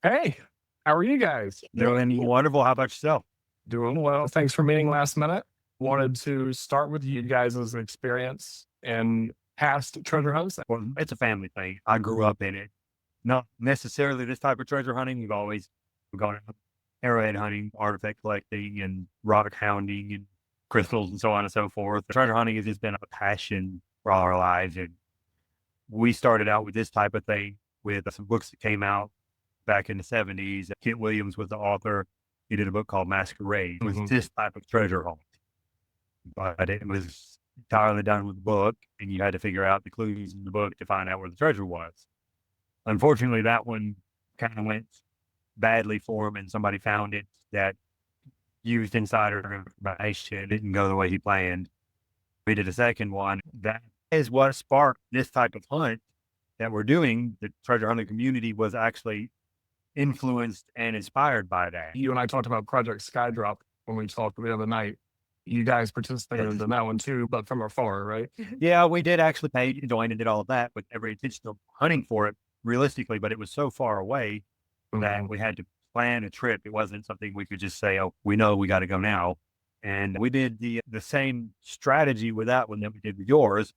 Hey, how are you guys? Doing wonderful. How about yourself? Doing well. Thanks for meeting last minute. Wanted to start with you guys' experience and past treasure hunts. Well, it's a family thing. I grew up in it. Not necessarily this type of treasure hunting. We've gone out arrowhead hunting, artifact collecting, and rock hounding, and crystals, and so on and so forth. Treasure hunting has just been a passion for all our lives, and we started out with this type of thing with some books that came out back in the '70s. Kent Williams was the author. He did a book called Masquerade. It was this type of treasure hunt, but it was entirely done with the book, and you had to figure out the clues in the book to find out where the treasure was. Unfortunately, that one kind of went badly for him, and somebody found it that used insider information. It didn't go the way he planned. We did a second one. That is what sparked this type of hunt that we're doing. The treasure hunting community was actually influenced and inspired by that. You and I talked about Project Skydrop when we talked the other night. You guys participated in that one too, but from afar, right? Yeah, we did actually pay to join and did all of that with every intention of hunting for it realistically, but it was so far away that we had to plan a trip. It wasn't something we could just say, oh, we know we got to go now. And we did the same strategy with that one that we did with yours.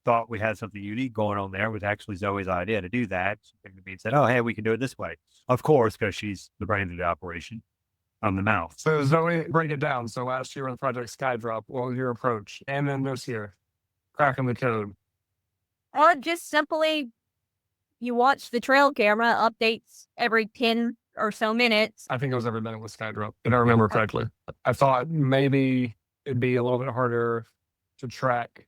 Thought we had something unique going on there. It was actually Zoe's idea to do that. She said, oh, hey, we can do it this way. Of course, because she's the brain of the operation. I'm the mouth. So Zoe, break it down. So last year on Project Skydrop, what was your approach? And then this year, cracking the code. Just simply, you watch the trail camera updates every 10 or so minutes. I think it was every minute with Skydrop, if I remember correctly. I thought maybe it'd be a little bit harder to track.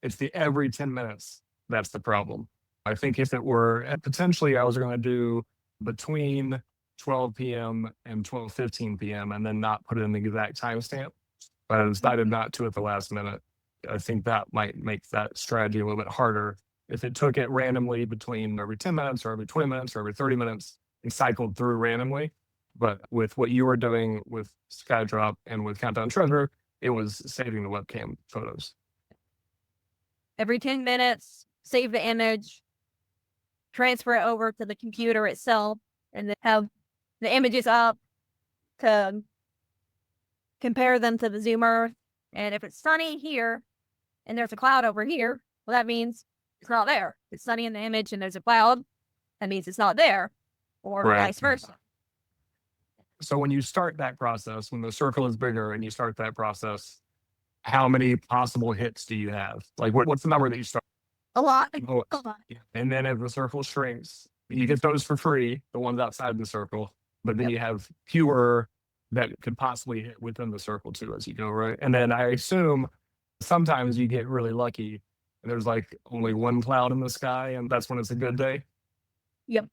It's the every 10 minutes that's the problem. I think if it were potentially, I was going to do between 12 p.m. and 12:15 p.m. and then not put in the exact timestamp. But I decided not to at the last minute. I think that might make that strategy a little bit harder if it took it randomly between every 10 minutes or every 20 minutes or every 30 minutes and cycled through randomly. But with what you were doing with Skydrop and with Countdown Treasure, it was saving the webcam photos. Every 10 minutes, save the image, transfer it over to the computer itself, and then have the images up to compare them to the Zoom Earth. And if it's sunny here and there's a cloud over here, well, that means it's not there. If it's sunny in the image and there's a cloud, that means it's not there, or vice versa. So when you start that process, when the circle is bigger and you start that process, how many possible hits do you have? Like, what's the number that you start? A lot. Oh, A lot. and then as the circle shrinks, you get those for free, the ones outside the circle, but then you have fewer that could possibly hit within the circle too as you go, right? And then I assume sometimes you get really lucky and there's like only one cloud in the sky and that's when it's a good day. Yep.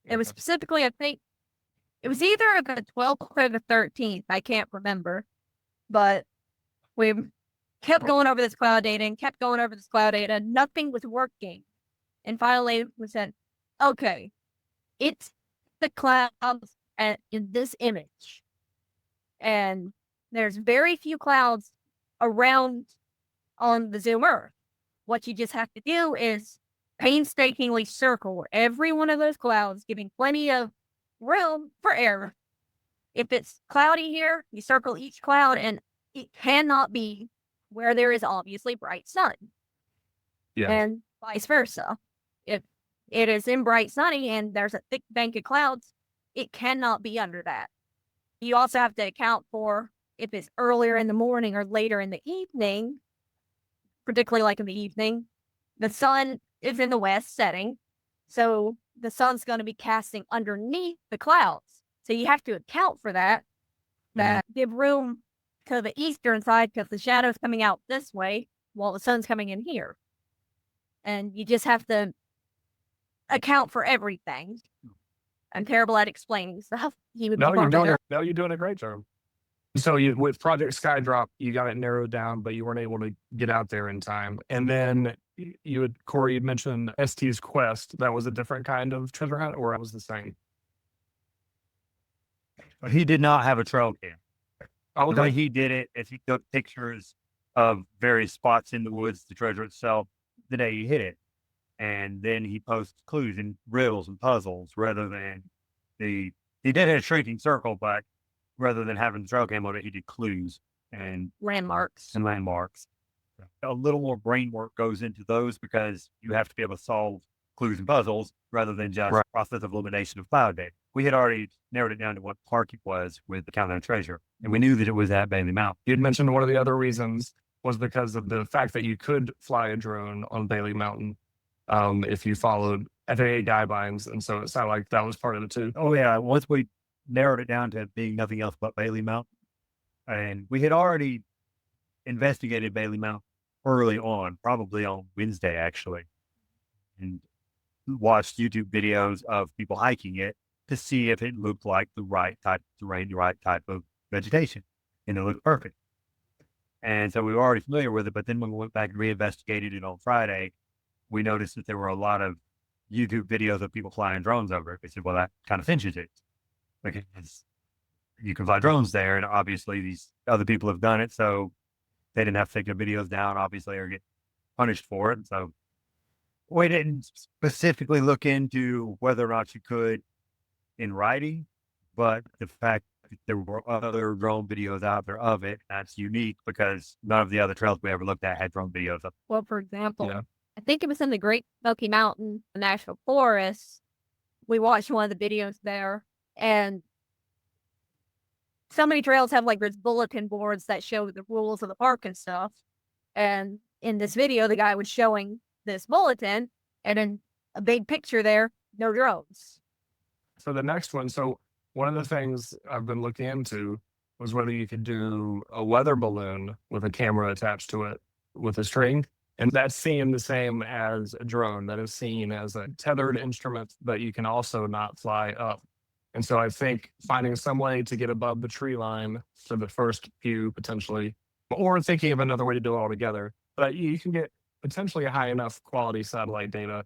It was specifically, I think, it was either the 12th or the 13th. I can't remember. But we kept going over this cloud data and kept going over this cloud data. Nothing was working. And finally we said, okay, it's the clouds in this image. And there's very few clouds around on the Zoom Earth. What you just have to do is painstakingly circle every one of those clouds, giving plenty of room for error. If it's cloudy here, you circle each cloud, and it cannot be where there is obviously bright sun. Yeah. And vice versa. If it is in bright sunny and there's a thick bank of clouds, it cannot be under that. You also have to account for if it's earlier in the morning or later in the evening, particularly like in the evening, the sun is in the west setting. So the sun's going to be casting underneath the clouds. So you have to account for that, give room to the eastern side because the shadow's coming out this way while the sun's coming in here. And you just have to account for everything. I'm terrible at explaining stuff. You're doing a great job. So with Project Skydrop, you got it narrowed down, but you weren't able to get out there in time. And then Corey had mentioned ST's Quest. That was a different kind of treasure hunt, or it was the same? He did not have a trail cam. Oh, the way he did it is he took pictures of various spots in the woods, the treasure itself, the day he hit it. And then he posts clues and riddles and puzzles rather than He did hit a shrinking circle, but rather than having the trail cam on it, he did clues and Landmarks. landmarks. A little more brain work goes into those because you have to be able to solve clues and puzzles rather than just process of elimination of cloud data. We had already narrowed it down to what park it was with the Countdown Treasure, and we knew that it was at Bailey Mountain. You'd mentioned one of the other reasons was because of the fact that you could fly a drone on Bailey Mountain if you followed FAA guidelines. And so it sounded like that was part of it too. Oh, yeah. Once we narrowed it down to being nothing else but Bailey Mountain, and we had already investigated Bailey Mountain early on, probably on Wednesday, actually, and watched YouTube videos of people hiking it to see if it looked like the right type of terrain, the right type of vegetation, and it looked perfect. And so we were already familiar with it, but then when we went back and reinvestigated it on Friday, we noticed that there were a lot of YouTube videos of people flying drones over it. We said, well, that kind of cinches it, because you can fly drones there, and obviously these other people have done it, so they didn't have to take their videos down, obviously, or get punished for it. And so we didn't specifically look into whether or not you could in writing, but the fact that there were other drone videos out there of it, that's unique because none of the other trails we ever looked at had drone videos of it. Well, for example, Yeah. I think it was in the Great Smoky Mountain National Forest. We watched one of the videos there, and so many trails have like these bulletin boards that show the rules of the park and stuff. And in this video, the guy was showing this bulletin, and then a big picture there, no drones. So the next one, so one of the things I've been looking into was whether you could do a weather balloon with a camera attached to it with a string. And that's seen the same as a drone. That is seen as a tethered instrument that you can also not fly up. And so I think finding some way to get above the tree line for the first few potentially, or thinking of another way to do it altogether, but you can get potentially a high enough quality satellite data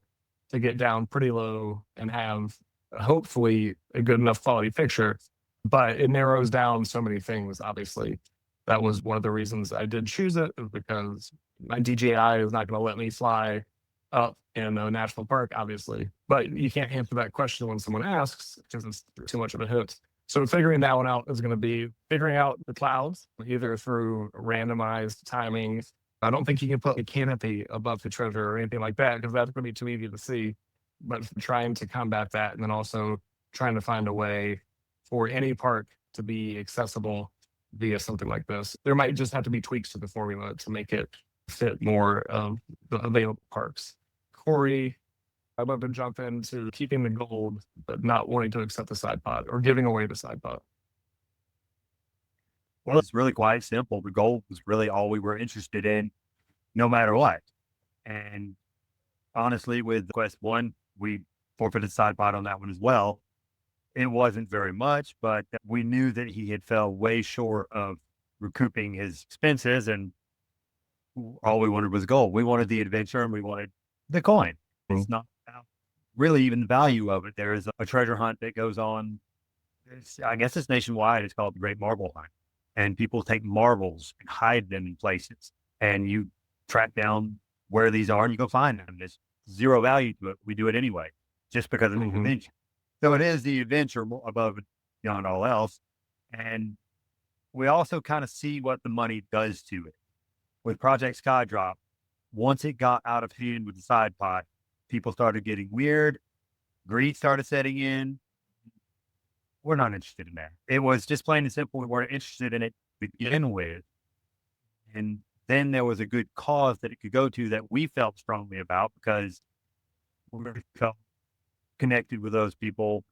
to get down pretty low and have hopefully a good enough quality picture. But it narrows down so many things, obviously. That was one of the reasons I did choose it, is because my DJI is not going to let me fly up in a national park, obviously. But you can't answer that question when someone asks because it's too much of a hit. So figuring that one out is going to be figuring out the clouds, either through randomized timing. I don't think you can put a canopy above the treasure or anything like that, because that's going to be too easy to see. But trying to combat that, and then also trying to find a way for any park to be accessible via something like this. There might just have to be tweaks to the formula to make it fit more of the available parks. Corey, I'd love to jump into keeping the gold, but not wanting to accept the side pod or giving away the side pod. Well, it's really quite simple. The gold was really all we were interested in, no matter what. And honestly, with Quest 1, we forfeited side pod on that one as well. It wasn't very much, but we knew that he had fell way short of recouping his expenses, and all we wanted was gold. We wanted the adventure, and we wanted the coin. It's not about really even the value of it. There is a treasure hunt that goes on. I guess it's nationwide. It's called the Great Marble Hunt. And people take marbles and hide them in places. And you track down where these are and you go find them. There's zero value to it. We do it anyway, just because of the adventure. So it is the adventure above and beyond all else. And we also kind of see what the money does to it. With Project Skydrop, once it got out of hand with the side pod, people started getting weird. Greed started setting in. We're not interested in that. It was just plain and simple. We weren't interested in it to begin with. And then there was a good cause that it could go to that we felt strongly about, because we felt connected with those people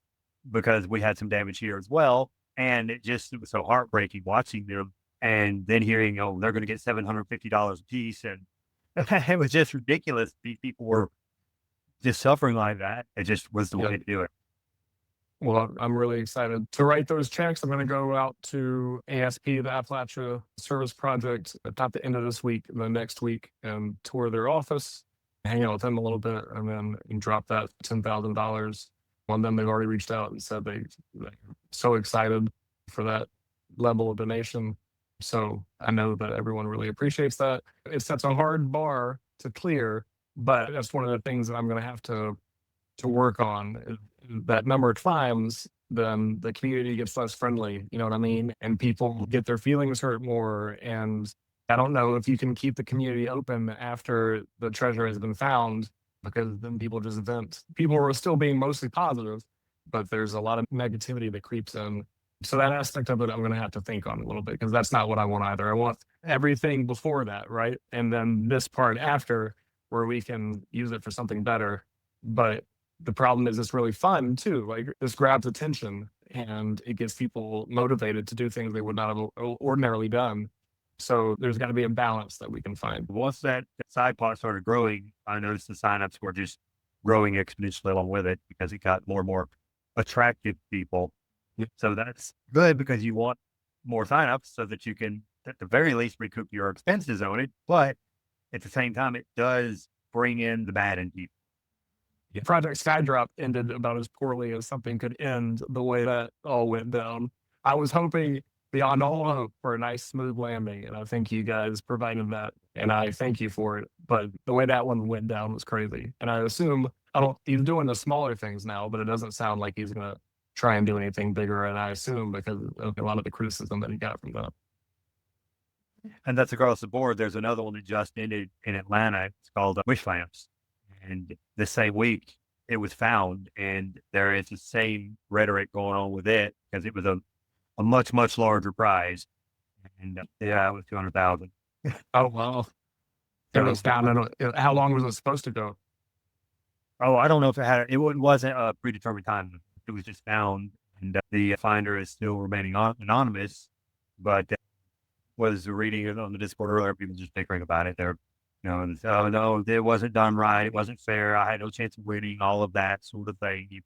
because we had some damage here as well. And it was so heartbreaking watching them and then hearing, oh, they're going to get $750 a piece. And it was just ridiculous. These people were just suffering like that. It just was the way to do it. Well, I'm really excited to write those checks. I'm going to go out to ASP, the Appalachia Service Project, at the end of this week, the next week, and tour their office, hang out with them a little bit, and then drop that $10,000 on them. They've already reached out and said they're so excited for that level of donation. So I know that everyone really appreciates that. It sets a hard bar to clear, but that's one of the things that I'm going to have to work on. That number climbs, then the community gets less friendly. You know what I mean? And people get their feelings hurt more. And I don't know if you can keep the community open after the treasure has been found, because then people just vent. People are still being mostly positive, but there's a lot of negativity that creeps in. So that aspect of it, I'm going to have to think on a little bit, because that's not what I want either. I want everything before that, right? And then this part after, where we can use it for something better. But the problem is it's really fun too. Like, this grabs attention and it gets people motivated to do things they would not have ordinarily done. So there's got to be a balance that we can find. Once that side pot started growing, I noticed the signups were just growing exponentially along with it, because it got more and more attractive people. So that's good, because you want more signups so that you can, at the very least, recoup your expenses on it. But at the same time, it does bring in the bad in people. Project Skydrop ended about as poorly as something could end, the way that all went down. I was hoping beyond all hope for a nice, smooth landing, and I think you guys provided that, and I thank you for it. But the way that one went down was crazy. And I assume, he's doing the smaller things now, but it doesn't sound like he's going to try and do anything bigger. And I assume because of a lot of the criticism that he got from that. And that's across the board. There's another one that just ended in Atlanta. It's called Wish Lamps. And the same week it was found, and there is the same rhetoric going on with it, because it was a much, much larger prize. And yeah, it was 200,000. Oh, wow. It was found. How long was it supposed to go? Oh, I don't know if it wasn't a predetermined time. It was just found, and the finder is still remaining anonymous. But was reading it on the Discord earlier, people just bickering about it. They're, oh no, it wasn't done right. It wasn't fair. I had no chance of winning, all of that sort of thing.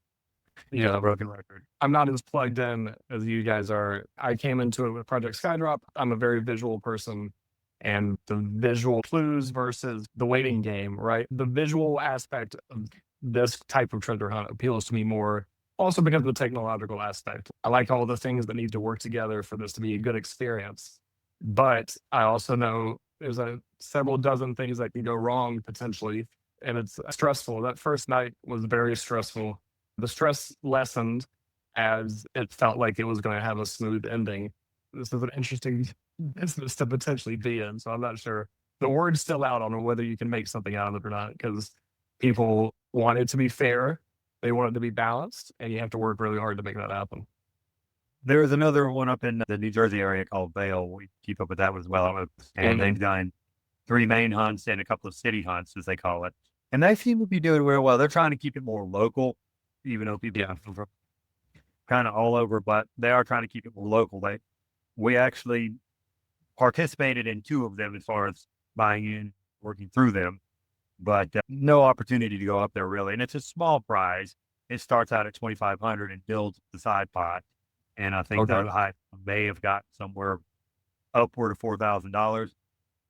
Yeah, broken record. I'm not as plugged in as you guys are. I came into it with Project Skydrop. I'm a very visual person, and the visual clues versus the waiting game, right? The visual aspect of this type of treasure hunt appeals to me more, also because of the technological aspect. I like all the things that need to work together for this to be a good experience. But I also know there's several dozen things that can go wrong potentially, and it's stressful. That first night was very stressful. The stress lessened as it felt like it was going to have a smooth ending. This is an interesting business to potentially be in, so I'm not sure. The word's still out on whether you can make something out of it or not, because people want it to be fair, they want it to be balanced, and you have to work really hard to make that happen. There is another one up in the New Jersey area called Vail. We keep up with that as well. And they've done 3 main hunts and a couple of city hunts, as they call it. And they seem to be doing real well. They're trying to keep it more local, even though people come from kind of all over, but they are trying to keep it more local. We actually participated in 2 of them as far as buying in, working through them, but no opportunity to go up there really. And it's a small prize. It starts out at $2,500 and builds the side pot. And I think the high may have got somewhere upward of $4,000.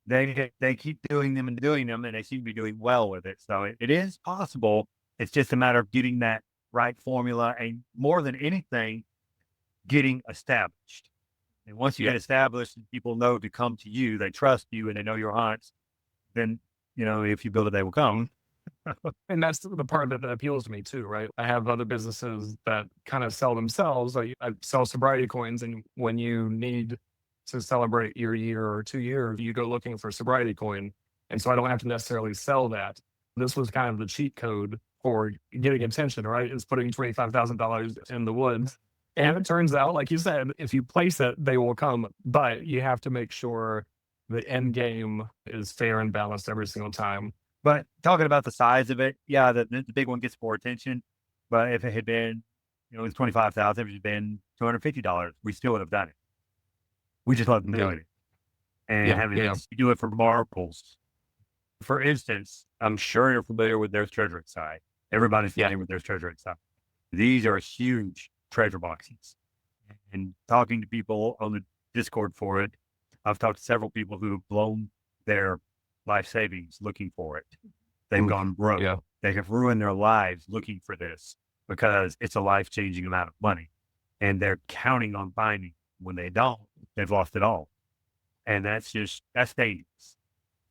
They keep doing them, and they seem to be doing well with it. So it is possible. It's just a matter of getting that right formula, and more than anything, getting established. And once you get established and people know to come to you, they trust you, and they know your hunts, then, if you build it, they will come. And that's the part that appeals to me too, right? I have other businesses that kind of sell themselves. I sell sobriety coins, and when you need to celebrate your year or 2 years, you go looking for a sobriety coin. And so I don't have to necessarily sell that. This was kind of the cheat code for getting attention, right? It's putting $25,000 in the woods. And it turns out, like you said, if you place it, they will come. But you have to make sure the end game is fair and balanced every single time. But talking about the size of it, yeah, the big one gets more attention. But if it had been, it was $25,000, if it had been $250, we still would have done it. We just love doing it. And you do it for marbles. For instance, I'm sure you're familiar with their treasure side. Everybody's familiar with their treasure side. These are huge treasure boxes. And talking to people on the Discord for it, I've talked to several people who have blown their life savings looking for it. They've gone broke. Yeah. They have ruined their lives looking for this, because it's a life-changing amount of money, and they're counting on finding. When they don't, they've lost it all. And that's dangerous.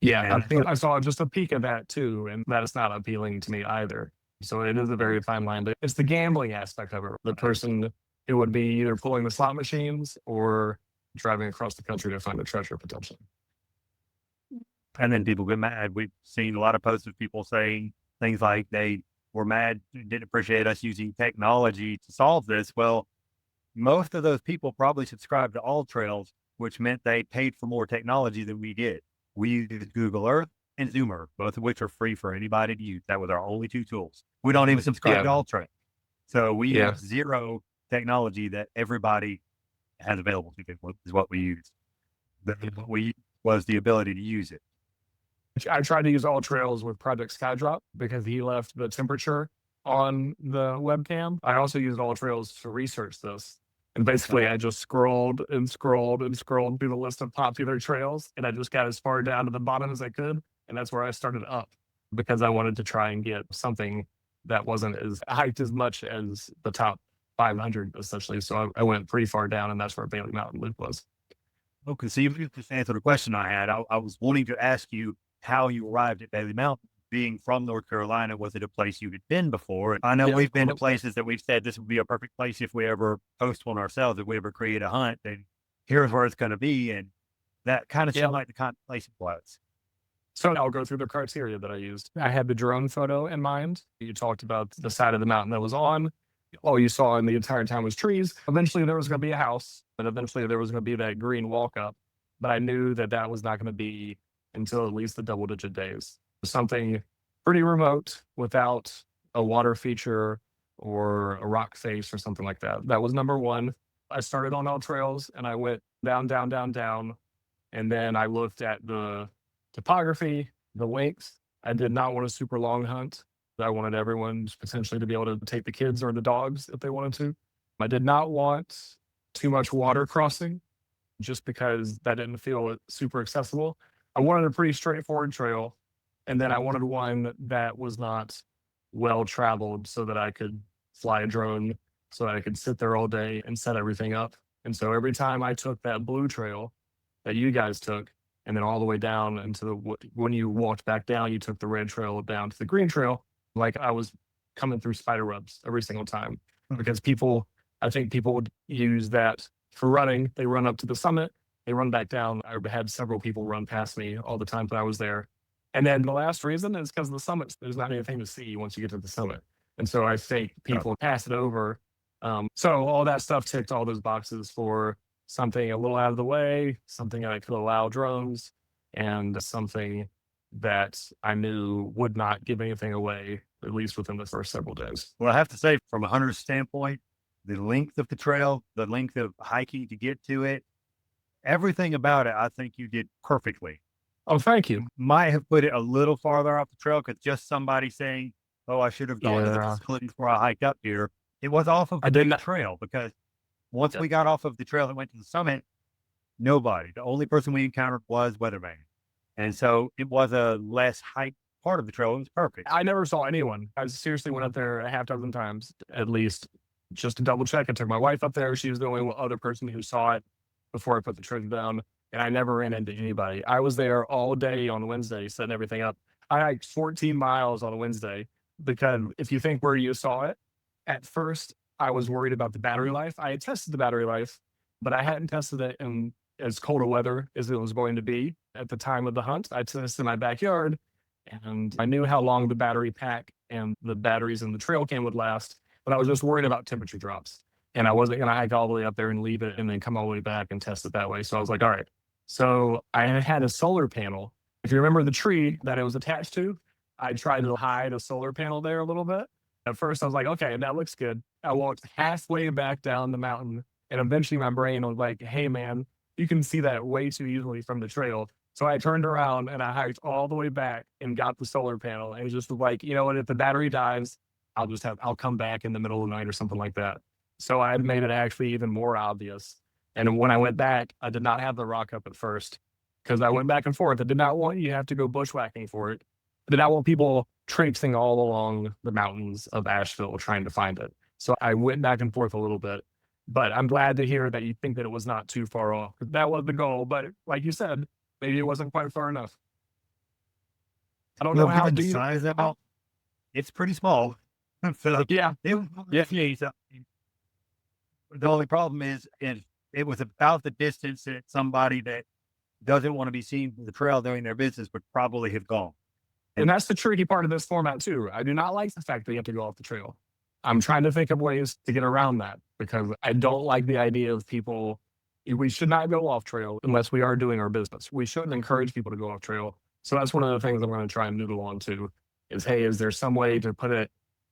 Yeah. I saw just a peek of that too, and that is not appealing to me either. So it is a very fine line. It's the gambling aspect of it. The person it would be either pulling the slot machines or driving across the country to find a treasure potentially. And then people get mad. We've seen a lot of posts of people saying things like they were mad, didn't appreciate us using technology to solve this. Well, most of those people probably subscribed to All Trails, which meant they paid for more technology than we did. We used Google Earth and Zoomer, both of which are free for anybody to use. That was our only two tools. We don't even subscribe to All Trails. So we use zero technology that everybody has available to them, is what we use. What we was the ability to use it. I tried to use All Trails with Project Skydrop because he left the temperature on the webcam. I also used All Trails to research this. And basically, I just scrolled and scrolled and scrolled through the list of popular trails. And I just got as far down to the bottom as I could. And that's where I started up because I wanted to try and get something that wasn't as hyped as much as the top 500, essentially. So I went pretty far down, and that's where Bailey Mountain Loop was. Okay, so you just answered a question I had. I was wanting to ask you how you arrived at Bailey Mountain. Being from North Carolina, was it a place you had been before? And I know we've been to places that we've said this would be a perfect place if we ever post one ourselves, if we ever create a hunt, then here's where it's going to be. And that kind of seemed like the kind of place it was. So I'll go through the criteria that I used. I had the drone photo in mind. You talked about the side of the mountain that was on. All you saw in the entire town was trees. Eventually there was going to be a house, and eventually there was going to be that green walk up. But I knew that that was not going to be until at least the double-digit days. Something pretty remote without a water feature or a rock face or something like that. That was number one. I started on All Trails and I went down, down, down, down. And then I looked at the topography, the length. I did not want a super long hunt. I wanted everyone potentially to be able to take the kids or the dogs if they wanted to. I did not want too much water crossing just because that didn't feel super accessible. I wanted a pretty straightforward trail. And then I wanted one that was not well traveled so that I could fly a drone, so that I could sit there all day and set everything up. And so every time I took that blue trail that you guys took, and then all the way down into when you walked back down, you took the red trail down to the green trail, like I was coming through spider webs every single time. Because I think people would use that for running. They run up to the summit, they run back down. I had several people run past me all the time that I was there. And then the last reason is because of the summits. There's not anything to see once you get to the summit. And so I think people pass it over. So all that stuff ticked all those boxes for something a little out of the way, something that I could allow drones, and something that I knew would not give anything away, at least within the first several days. Well, I have to say, from a hunter's standpoint, the length of the trail, the length of hiking to get to it, everything about it, I think you did perfectly. Oh, thank you. Might have put it a little farther off the trail because just somebody saying, "Oh, I should have gone to the facility before I hiked up here." It was off of the trail because once we got off of the trail and went to the summit, nobody. The only person we encountered was Weatherman, and so it was a less hiked part of the trail. It was perfect. I never saw anyone. I seriously went up there a half dozen times at least just to double check. I took my wife up there. She was the only other person who saw it before I put the treasure down. And I never ran into anybody. I was there all day on Wednesday, setting everything up. I hiked 14 miles on a Wednesday because if you think where you saw it, at first I was worried about the battery life. I had tested the battery life, but I hadn't tested it in as cold a weather as it was going to be at the time of the hunt. I tested in my backyard and I knew how long the battery pack and the batteries in the trail cam would last, but I was just worried about temperature drops. And I wasn't going to hike all the way up there and leave it and then come all the way back and test it that way. So I was like, all right. So I had a solar panel. If you remember the tree that it was attached to, I tried to hide a solar panel there a little bit. At first, I was like, okay, that looks good. I walked halfway back down the mountain, and eventually my brain was like, hey, man, you can see that way too easily from the trail. So I turned around and I hiked all the way back and got the solar panel. And it was just like, you know what, if the battery dies, I'll come back in the middle of the night or something like that. So I had made it actually even more obvious. And when I went back, I did not have the rock up at first because I went back and forth. I did not want you to have to go bushwhacking for it. I did not want people traipsing all along the mountains of Asheville trying to find it. So I went back and forth a little bit. But I'm glad to hear that you think that it was not too far off. That was the goal. But like you said, maybe it wasn't quite far enough. I don't know how to size that out. It's pretty small. So yeah. So The only problem is it was about the distance that somebody that doesn't want to be seen from the trail doing their business would probably have gone. And that's the tricky part of this format too. I do not like the fact that you have to go off the trail. I'm trying to think of ways to get around that because I don't like the idea of people. We should not go off trail unless we are doing our business. We shouldn't encourage people to go off trail. So that's one of the things I'm going to try and noodle on to is, hey, is there some way to put it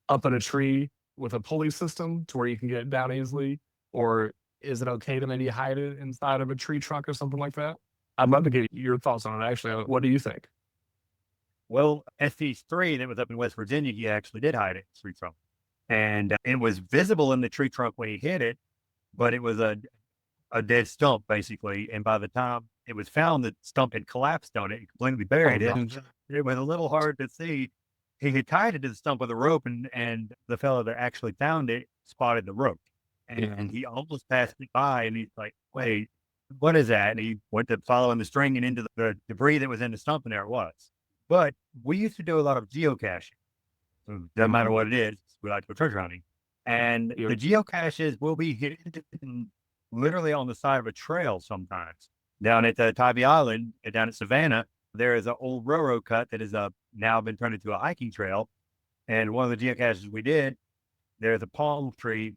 up in a tree with a pulley system to where you can get it down easily? Or is it okay to maybe hide it inside of a tree trunk or something like that? I'd love to get your thoughts on it. Actually, what do you think? Well, SC3 that was up in West Virginia, he actually did hide it in the tree trunk. And it was visible in the tree trunk when he hit it, but it was a dead stump, basically. And by the time it was found, the stump had collapsed on it and completely buried it. gosh. It was a little hard to see. He had tied it to the stump with a rope, and the fellow that actually found it spotted the rope. And he almost passed it by, and he's like, wait, what is that? And he went to following the string and into the debris that was in the stump, and there it was. But we used to do a lot of geocaching. Doesn't matter what it is, we like to go treasure hunting. And the geocaches will be hidden literally on the side of a trail sometimes. Down at Tybee Island, down at Savannah, there is an old railroad cut that has now been turned into a hiking trail. And one of the geocaches we did, there's a palm tree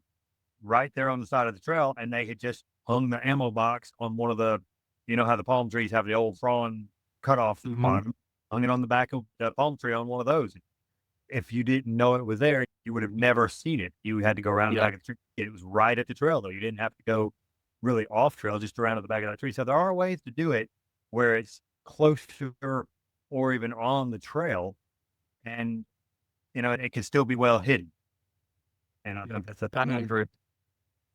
right there on the side of the trail, and they had just hung the ammo box on one of the, you know how the palm trees have the old frond cut off the bottom, hung it on the back of the palm tree on one of those. If you didn't know it was there, you would have never seen it. You had to go around the back of the tree. It was right at the trail, though. You didn't have to go really off trail, just around at the back of that tree. So there are ways to do it where it's close to or even on the trail, and it can still be well hidden. And I think that's a agree.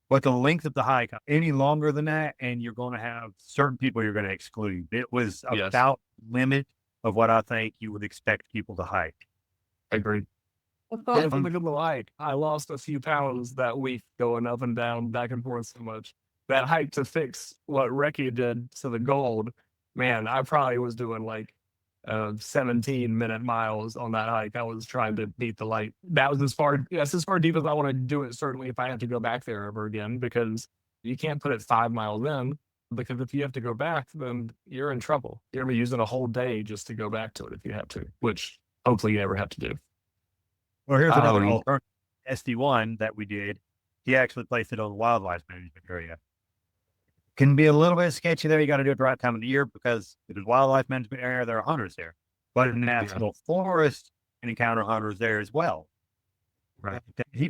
But the length of the hike, any longer than that, and you're going to have certain people you're going to exclude. It was about limit of what I think you would expect people to hike. Agreed. I lost a few pounds that week going up and down, back and forth so much. That hike to fix what Reki did to the gold, man, I probably was doing like 17-minute miles on that hike. I was trying to beat the light. That's as far deep as I want to do it, certainly if I have to go back there ever again, because you can't put it 5 miles in, because if you have to go back, then you're in trouble. You're going to be using a whole day just to go back to it if you have to, which hopefully you never have to do. Well, here's another alternative. SD1 that we did, he actually placed it on the wildlife management area. Can be a little bit sketchy there. You got to do it the right time of the year because it is wildlife management area. There are hunters there, but in national forest, and encounter hunters there as well. Right. He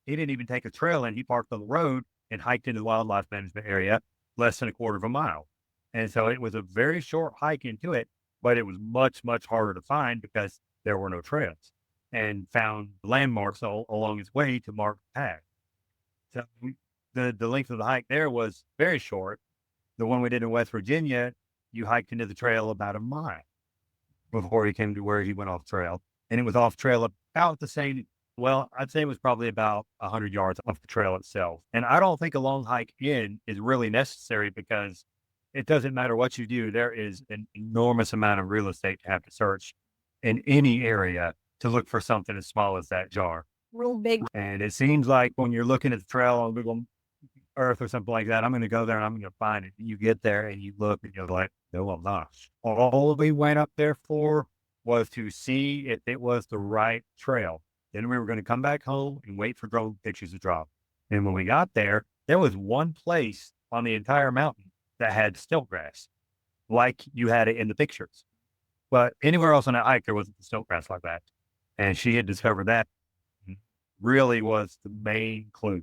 didn't even take a trail in. He parked on the road and hiked into the wildlife management area, less than a quarter of a mile. And so it was a very short hike into it, but it was much, much harder to find because there were no trails, and found landmarks along his way to mark the path. So the length of the hike there was very short. The one we did in West Virginia, you hiked into the trail about a mile before he came to where he went off trail. And it was off trail about the same, well, I'd say it was probably about 100 yards off the trail itself. And I don't think a long hike in is really necessary because it doesn't matter what you do. There is an enormous amount of real estate to have to search in any area to look for something as small as that jar. Real big. And it seems like when you're looking at the trail on Google Earth or something like that, I'm going to go there and I'm going to find it. You get there and you look and you're like, no, I'm not. All we went up there for was to see if it was the right trail. Then we were going to come back home and wait for drone pictures to drop. And when we got there, there was one place on the entire mountain that had stilt grass, like you had it in the pictures. But anywhere else on that hike, there wasn't the stilt grass like that. And she had discovered that really was the main clue.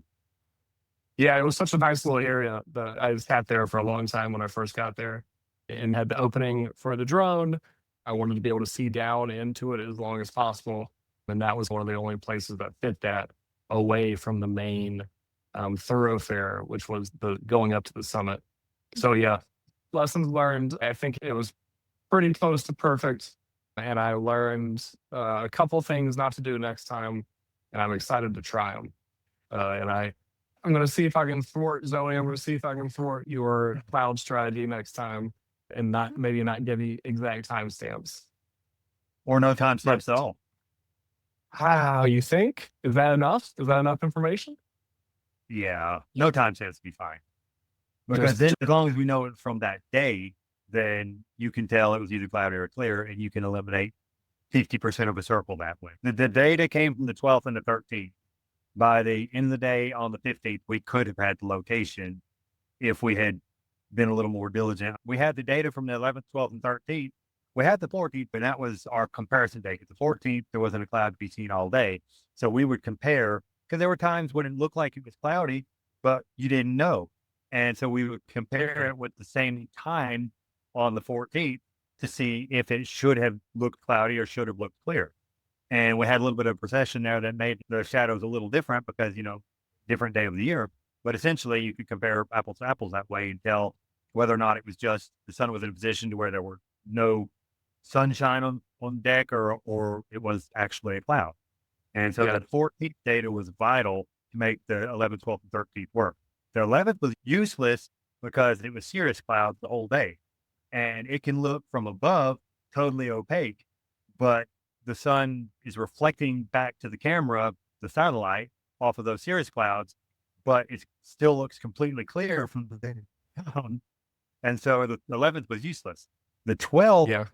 Yeah, it was such a nice little area that I sat there for a long time when I first got there and had the opening for the drone. I wanted to be able to see down into it as long as possible. And that was one of the only places that fit that away from the main thoroughfare, which was the going up to the summit. So yeah, lessons learned. I think it was pretty close to perfect. And I learned a couple things not to do next time. And I'm excited to try them. I'm going to see if I can thwart Zoe. I'm going to see if I can thwart your cloud strategy next time and not give you exact timestamps. Or no timestamps at all. How you think? Is that enough? Is that enough information? Yeah, no timestamps be fine. Because Just- then as long as we know it from that day, then you can tell it was either cloudy or clear, and you can eliminate 50% of a circle that way. The data came from the 12th and the 13th. By the end of the day on the 15th, we could have had the location if we had been a little more diligent. We had the data from the 11th, 12th, and 13th. We had the 14th, but that was our comparison date. At the 14th, there wasn't a cloud to be seen all day. So we would compare, because there were times when it looked like it was cloudy, but you didn't know. And so we would compare it with the same time on the 14th to see if it should have looked cloudy or should have looked clear. And we had a little bit of procession there that made the shadows a little different because, different day of the year. But essentially, you could compare apples to apples that way and tell whether or not it was just the sun was in a position to where there were no sunshine on deck or it was actually a cloud. And so Yeah. that 14th data was vital to make the 11th, 12th, and 13th work. The 11th was useless because it was cirrus clouds the whole day. And it can look from above totally opaque, but the sun is reflecting back to the camera, the satellite, off of those cirrus clouds, but it still looks completely clear from the down. And so the 11th was useless. The 12th Yeah.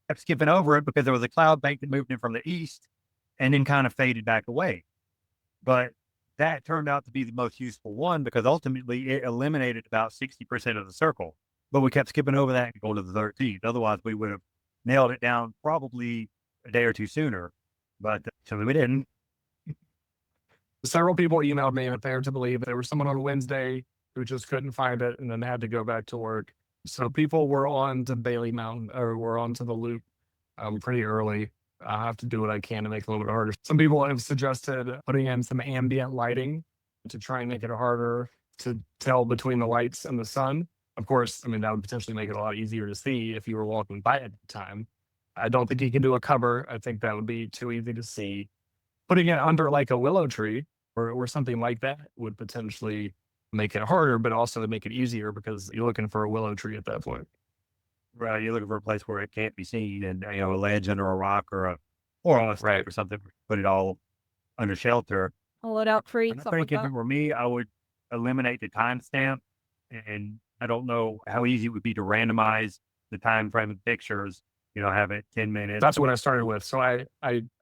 kept skipping over it because there was a cloud bank that moved in from the east and then kind of faded back away. But that turned out to be the most useful one because ultimately it eliminated about 60% of the circle. But we kept skipping over that and going to the 13th. Otherwise, we would have nailed it down probably a day or two sooner. But so we didn't. Several people emailed me if they were to believe there was someone on Wednesday who just couldn't find it and then had to go back to work. So people were on to Bailey Mountain or were on to the loop pretty early. I have to do what I can to make it a little bit harder. Some people have suggested putting in some ambient lighting to try and make it harder to tell between the lights and the sun. Of course, I mean, that would potentially make it a lot easier to see if you were walking by at the time. I don't think you can do a cover. I think that would be too easy to see. Putting it under like a willow tree or something like that would potentially make it harder, but also make it easier because you're looking for a willow tree at that point. Right, you're looking for a place where it can't be seen, and a ledge under a rock or a stick Right. or something. Put it all under shelter. Pull it out free. And I Something think like if that. it were me, I would eliminate the timestamp, and I don't know how easy it would be to randomize the time frame of pictures. Have it 10 minutes. That's what I started with. So I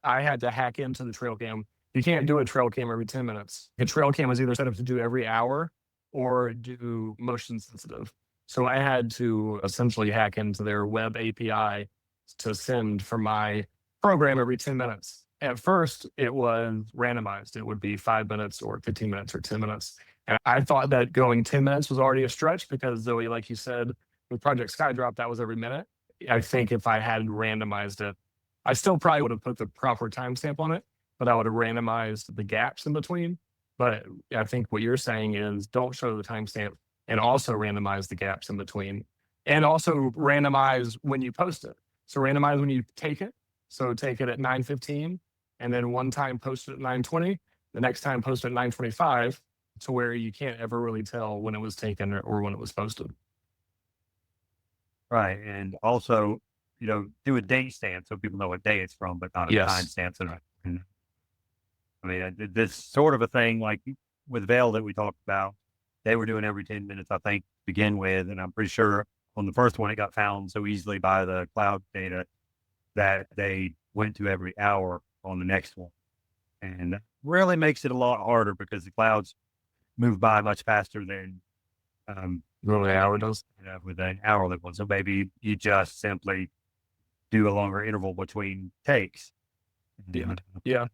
had to hack into the trail cam. You can't do a trail cam every 10 minutes. A trail cam was either set up to do every hour or do motion sensitive. So I had to essentially hack into their web API to send for my program every 10 minutes. At first, it was randomized. It would be 5 minutes or 15 minutes or 10 minutes. And I thought that going 10 minutes was already a stretch because Zoe, like you said, with Project Skydrop, that was every minute. I think if I had randomized it, I still probably would have put the proper timestamp on it, but I would have randomized the gaps in between. But I think what you're saying is don't show the timestamp and also randomize the gaps in between. And also randomize when you post it. So randomize when you take it. So take it at 9:15 and then one time post it at 9:20, the next time post it at 9:25 to where you can't ever really tell when it was taken or when it was posted. Right, and also, do a date stamp so people know what day it's from, but not a Yes. timestamp. I mean, this sort of a thing like with Vail that we talked about, they were doing every 10 minutes, I think, to begin with, and I'm pretty sure on the first one it got found so easily by the cloud data that they went to every hour on the next one, and that really makes it a lot harder because the clouds move by much faster than Really, hour does. with an hourly one. So maybe you just simply do a longer interval between takes. Yeah. Yeah.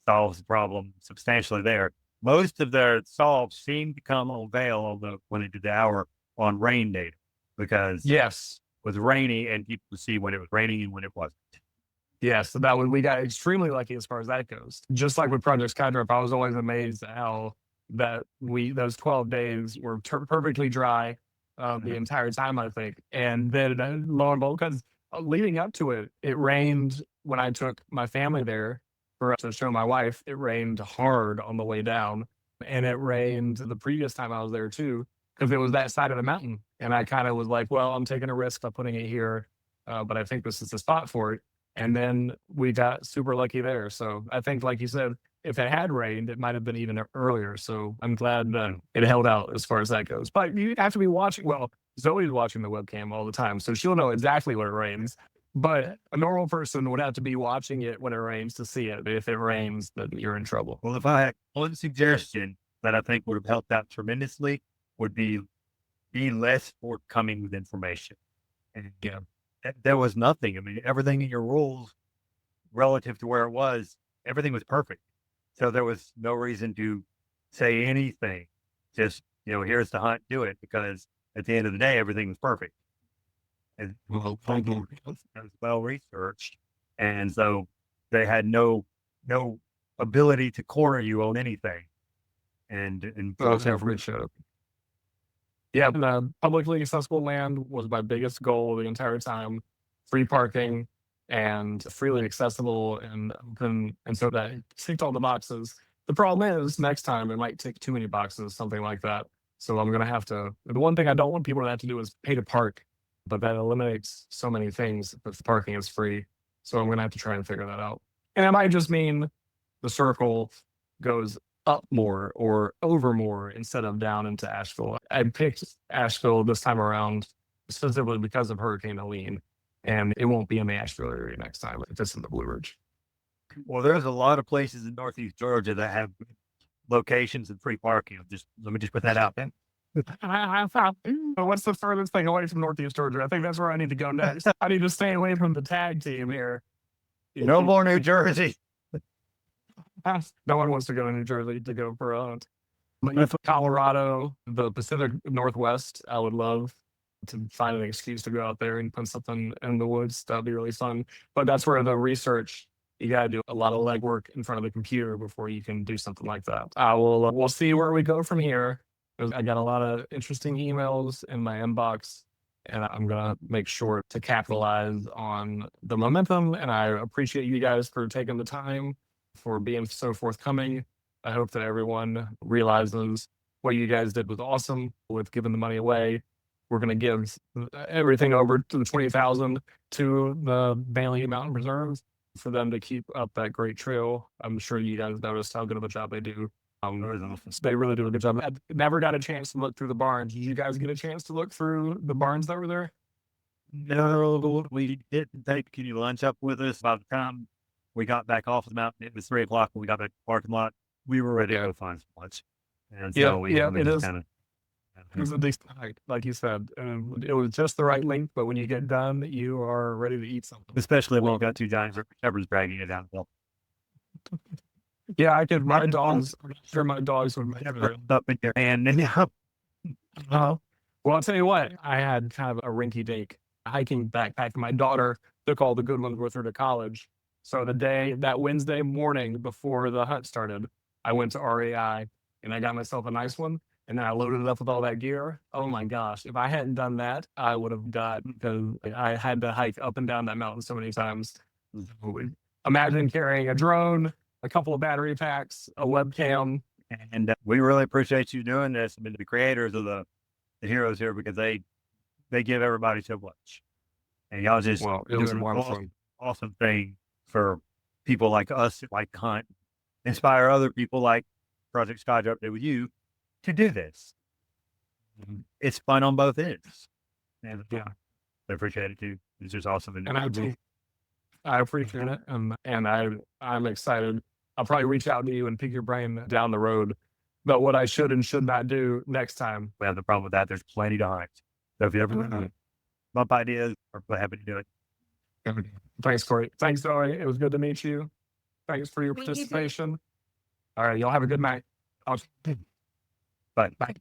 Solves the problem substantially there. Most of their solves seem to come on Vail when they did the hour on rain data because Yes. it was rainy and people could see when it was raining and when it wasn't. Yeah, so that one we got extremely lucky as far as that goes. Just like with Project Skydrop, I was always amazed at how that those 12 days were perfectly dry the entire time, I think. And then lo and behold, because leading up to it, it rained when I took my family there to show my wife. It rained hard on the way down, and it rained the previous time I was there too, because it was that side of the mountain. And I kind of was like, well, I'm taking a risk by putting it here, but I think this is the spot for it. And then we got super lucky there. So I think, like you said, if it had rained, it might have been even earlier. So I'm glad that it held out as far as that goes. But you have to be watching. Well, Zoe's watching the webcam all the time, so she'll know exactly when it rains. But a normal person would have to be watching it when it rains to see it. If it rains, then you're in trouble. Well, if I had one suggestion that I think would have helped out tremendously would be less forthcoming with information. And Yeah. there was nothing. I mean, everything in your rules relative to where it was, everything was perfect. So there was no reason to say anything. Just, here's the hunt, do it, because at the end of the day, everything was perfect. And it was well researched. And so they had no ability to corner you on anything. And Yeah, the publicly accessible land was my biggest goal the entire time. Free parking and freely accessible and open. And so that ticked all the boxes. The problem is next time it might tick too many boxes, something like that. So I'm going to have to, the one thing I don't want people to have to do is pay to park, but that eliminates so many things if the parking is free. So I'm going to have to try and figure that out. And it might just mean the circle goes up more or over more instead of down into Asheville. I picked Asheville this time around specifically because of Hurricane Helene, and it won't be in the Asheville area next time if it's in the Blue Ridge. Well, there's a lot of places in Northeast Georgia that have locations and free parking. Let me just put that out there. What's the furthest thing away from Northeast Georgia? I think that's where I need to go next. I need to stay away from the tag team here. No more New Jersey. No one wants to go to New Jersey to go for a hunt. But if Colorado, the Pacific Northwest, I would love to find an excuse to go out there and put something in the woods. That'd be really fun. But that's where the research, you got to do a lot of legwork in front of the computer before you can do something like that. We'll see where we go from here. I got a lot of interesting emails in my inbox, and I'm going to make sure to capitalize on the momentum. And I appreciate you guys for taking the time, for being so forthcoming. I hope that everyone realizes what you guys did was awesome with giving the money away. We're going to give everything over to the 20,000 to the Bailey Mountain Reserve for them to keep up that great trail. I'm sure you guys noticed how good of a job they do. They really do a good job. I never got a chance to look through the barns. Did you guys get a chance to look through the barns that were there? No, we didn't take any lunch up with us. By the time we got back off the mountain, it was 3 o'clock when we got back to the parking lot. We were ready to go find some lunch. And so it is. It was a decent hike, like you said. It was just the right length, but when you get done, you are ready to eat something. Especially when you got 2 giant shepherds dragging it down the hill. Yeah, I could. My dogs, I'm sure my dogs would make it up in your hand. And well, I'll tell you what, I had kind of a rinky dink hiking backpack. My daughter took all the good ones with her to college. So that Wednesday morning before the hunt started, I went to REI and I got myself a nice one. And then I loaded it up with all that gear. Oh my gosh. If I hadn't done that, I would have died because I had to hike up and down that mountain so many times. Imagine carrying a drone, a couple of battery packs, a webcam. And we really appreciate you doing this. I mean, the creators of the heroes here, because they give everybody so much. And y'all just it was wonderful. Awesome thing for people like us that like hunt, inspire other people like Project Skydrop did with you to do this. It's fun on both ends. And I appreciate it too. It's just awesome. And I do. I appreciate it. And I'm excited. I'll probably reach out to you and pick your brain down the road about what I should and should not do next time. We have the problem with that. There's plenty to hunt. So if you ever bump ideas, we're happy to do it. Thanks, Corey. Thanks, Zoe. It was good to meet you. Thanks for your participation. All right. Y'all have a good night. Bye. Bye.